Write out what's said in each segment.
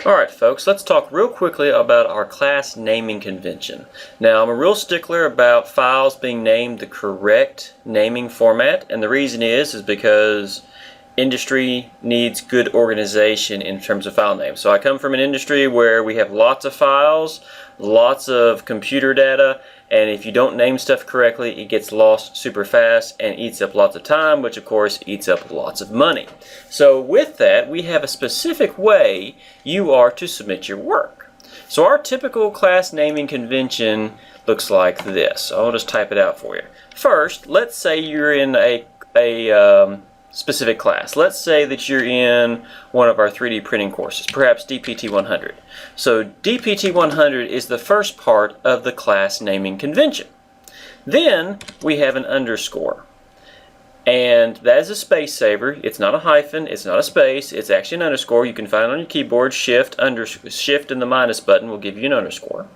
Alright folks, let's talk real quickly about our class naming convention. Now I'm a real stickler about files being named the correct naming format, and the reason is because industry needs good organization in terms of file names. So I come from an industry where we have lots of files, lots of computer data, and if you don't name stuff correctly, it gets lost super fast and eats up lots of time, which of course eats up lots of money. So with that, we have a specific way you are to submit your work. So our typical class naming convention looks like this. I'll just type it out for you. First, let's say you're in a specific class. Let's say that you're in one of our 3D printing courses, perhaps DPT 100. So DPT 100 is the first part of the class naming convention. Then we have an underscore. And that is a space saver. It's not a hyphen, it's not a space, it's actually an underscore. You can find it on your keyboard. Shift and the minus button will give you an underscore.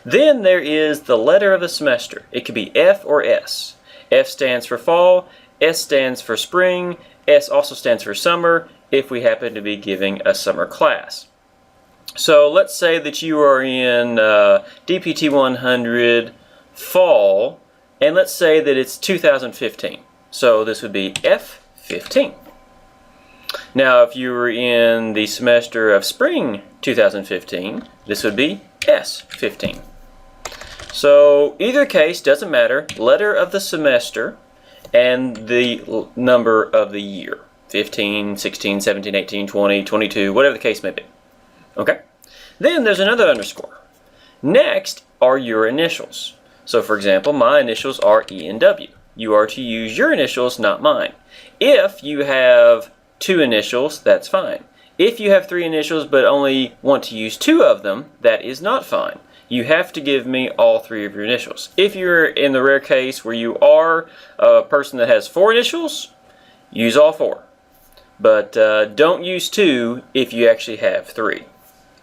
Then there is the letter of the semester. It could be F or S. F stands for fall, S stands for spring, S also stands for summer if we happen to be giving a summer class. So let's say that you are in DPT 100 fall, and let's say that it's 2015. So this would be F15. Now if you were in the semester of spring 2015, this would be S15. So either case doesn't matter, letter of the semester and the number of the year, 15, 16, 17, 18, 20, 22, whatever the case may be. Okay? Then there's another underscore. Next are your initials. So for example, my initials are E and W. You are to use your initials, not mine. If you have two initials, that's fine. If you have three initials but only want to use two of them, that is not fine. You have to give me all three of your initials. If you're in the rare case where you are a person that has four initials, use all four. But don't use two if you actually have three.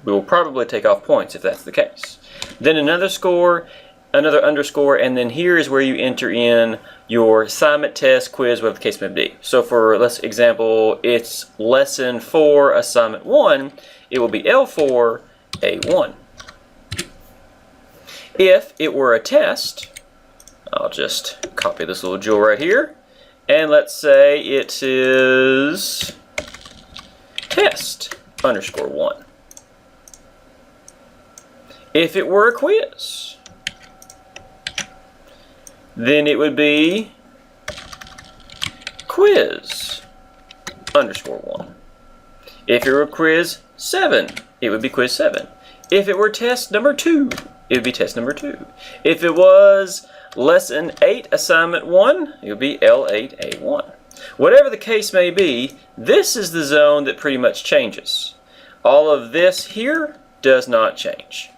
We will probably take off points if that's the case. Then another underscore, and then here is where you enter in your assignment, test, quiz, whatever the case may be. So for let's example, it's lesson 4, assignment 1, it will be L4, A1. If it were a test, I'll just copy this little jewel right here, and let's say it is test underscore 1. If it were a quiz, then it would be quiz underscore 1. If it were quiz 7, it would be quiz 7. If it were test number 2, it would be test number 2. If it was lesson 8, assignment 1, it would be L8A1. Whatever the case may be, this is the zone that pretty much changes. All of this here does not change.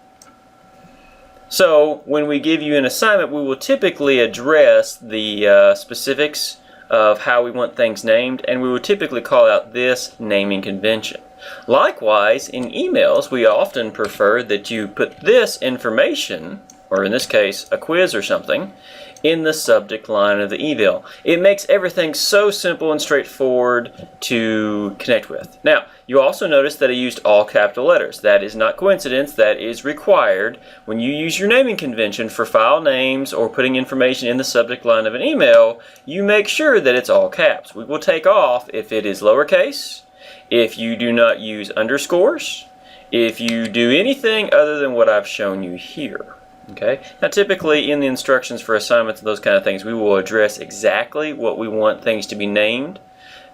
So when we give you an assignment, we will typically address the specifics of how we want things named, and we will typically call out this naming convention. Likewise, in emails, we often prefer that you put this information, or in this case, a quiz or something, in the subject line of the email. It makes everything so simple and straightforward to connect with. Now, you also notice that I used all capital letters. That is not coincidence, that is required. When you use your naming convention for file names or putting information in the subject line of an email, you make sure that it's all caps. We will take off if it is lowercase, if you do not use underscores, if you do anything other than what I've shown you here. Okay. Now typically in the instructions for assignments and those kind of things, we will address exactly what we want things to be named,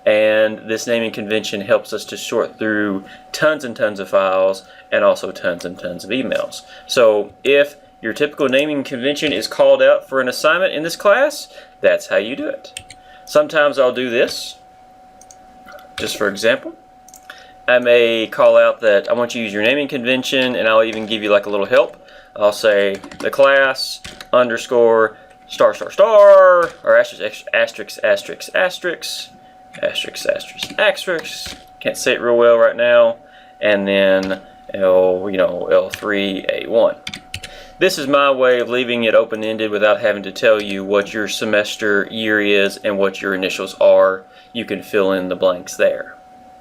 and this naming convention helps us to sort through tons and tons of files and also tons and tons of emails. So if your typical naming convention is called out for an assignment in this class, that's how you do it. Sometimes I'll do this, just for example. I may call out that I want you to use your naming convention, and I'll even give you like a little help. I'll say the class underscore star star star, or asterisk asterisk asterisk asterisk asterisk asterisk asterisk. Can't say it real well right now. And then L3A1. This is my way of leaving it open-ended without having to tell you what your semester year is and what your initials are. You can fill in the blanks there.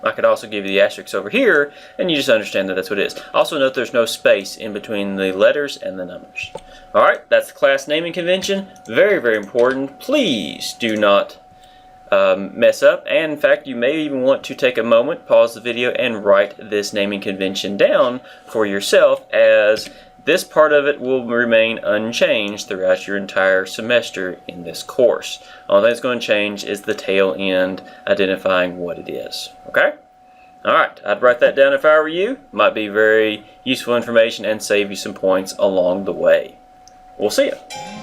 I could also give you the asterisk over here, and you just understand that that's what it is. Also note there's no space in between the letters and the numbers. Alright, that's the class naming convention. Very, very important. Please do not mess up, and in fact you may even want to take a moment, pause the video, and write this naming convention down for yourself, as this part of it will remain unchanged throughout your entire semester in this course. All that's going to change is the tail end identifying what it is. Okay? Alright, I'd write that down if I were you. Might be very useful information and save you some points along the way. We'll see you.